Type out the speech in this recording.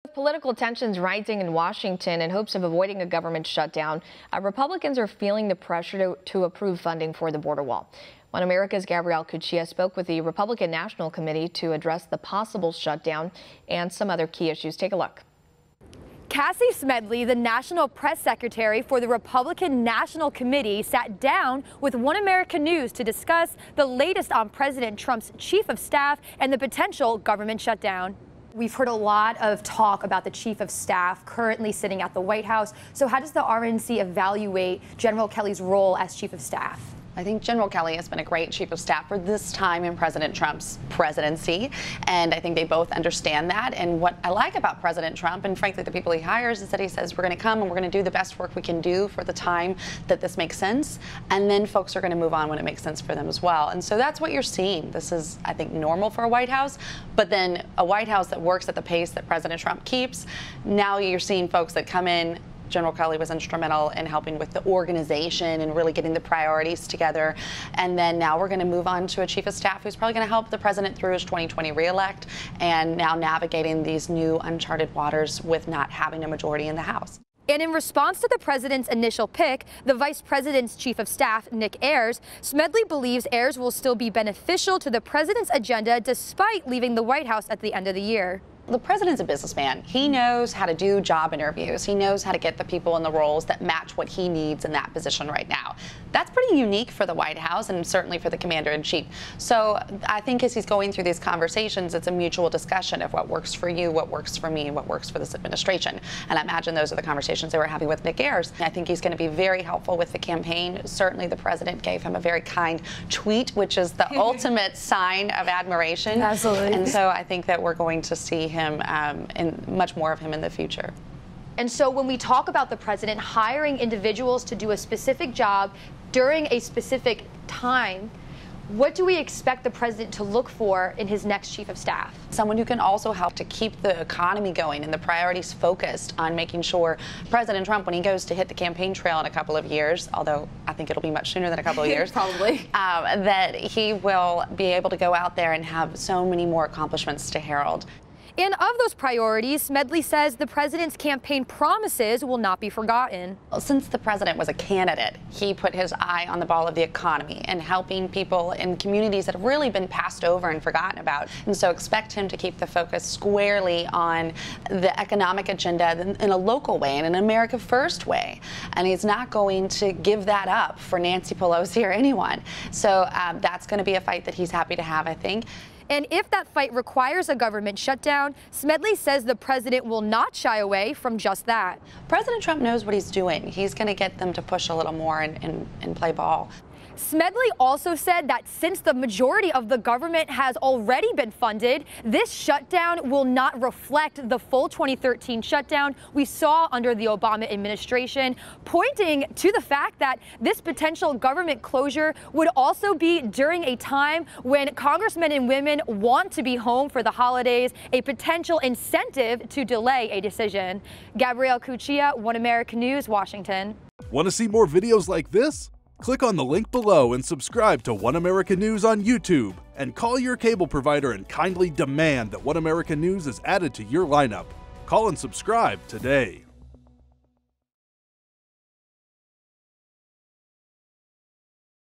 With political tensions rising in Washington in hopes of avoiding a government shutdown, Republicans are feeling the pressure to approve funding for the border wall. One America's Gabrielle Cuccia spoke with the Republican National Committee to address the possible shutdown and some other key issues. Take a look. Cassie Smedley, the National Press Secretary for the Republican National Committee, sat down with One America News to discuss the latest on President Trump's chief of staff and the potential government shutdown. We've heard a lot of talk about the chief of staff currently sitting at the White House. So how does the RNC evaluate General Kelly's role as chief of staff? I think General Kelly has been a great chief of staff for this time in President Trump's presidency, and I think they both understand that. And what I like about President Trump, and frankly the people he hires, is that he says we're going to come and we're going to do the best work we can do for the time that this makes sense, and then folks are going to move on when it makes sense for them as well. And so that's what you're seeing. This is, I think, normal for a White House, but then a White House that works at the pace that President Trump keeps. Now you're seeing folks that come in. General Kelly was instrumental in helping with the organization and really getting the priorities together. And then now we're going to move on to a chief of staff who's probably going to help the president through his 2020 reelect and now navigating these new uncharted waters with not having a majority in the House. And in response to the president's initial pick, the vice president's chief of staff, Nick Ayers, Smedley believes Ayers will still be beneficial to the president's agenda despite leaving the White House at the end of the year. The president's a businessman. He knows how to do job interviews. He knows how to get the people in the roles that match what he needs in that position right now. That's pretty unique for the White House and certainly for the commander-in-chief. So I think as he's going through these conversations, it's a mutual discussion of what works for you, what works for me, what works for this administration. And I imagine those are the conversations they were having with Nick Ayers. I think he's going to be very helpful with the campaign. Certainly the president gave him a very kind tweet, which is the ultimate sign of admiration. Absolutely. And so I think that we're going to see him and much more of him in the future. And so when we talk about the president hiring individuals to do a specific job during a specific time, what do we expect the president to look for in his next chief of staff? Someone who can also help to keep the economy going and the priorities focused on making sure President Trump, when he goes to hit the campaign trail in a couple of years, although I think it'll be much sooner than a couple of years, probably, that he will be able to go out there and have so many more accomplishments to herald. And of those priorities, Smedley says the president's campaign promises will not be forgotten. Since the president was a candidate, he put his eye on the ball of the economy and helping people in communities that have really been passed over and forgotten about. And so expect him to keep the focus squarely on the economic agenda in a local way, in an America First way. And he's not going to give that up for Nancy Pelosi or anyone. So that's going to be a fight that he's happy to have, I think. And if that fight requires a government shutdown, Smedley says the president will not shy away from just that. President Trump knows what he's doing. He's going to get them to push a little more and play ball. Smedley also said that since the majority of the government has already been funded, this shutdown will not reflect the full 2013 shutdown we saw under the Obama administration, pointing to the fact that this potential government closure would also be during a time when congressmen and women want to be home for the holidays, a potential incentive to delay a decision. Gabrielle Cuccia, One America News, Washington. Want to see more videos like this? Click on the link below and subscribe to One America News on YouTube, and call your cable provider and kindly demand that One America News is added to your lineup. Call and subscribe today.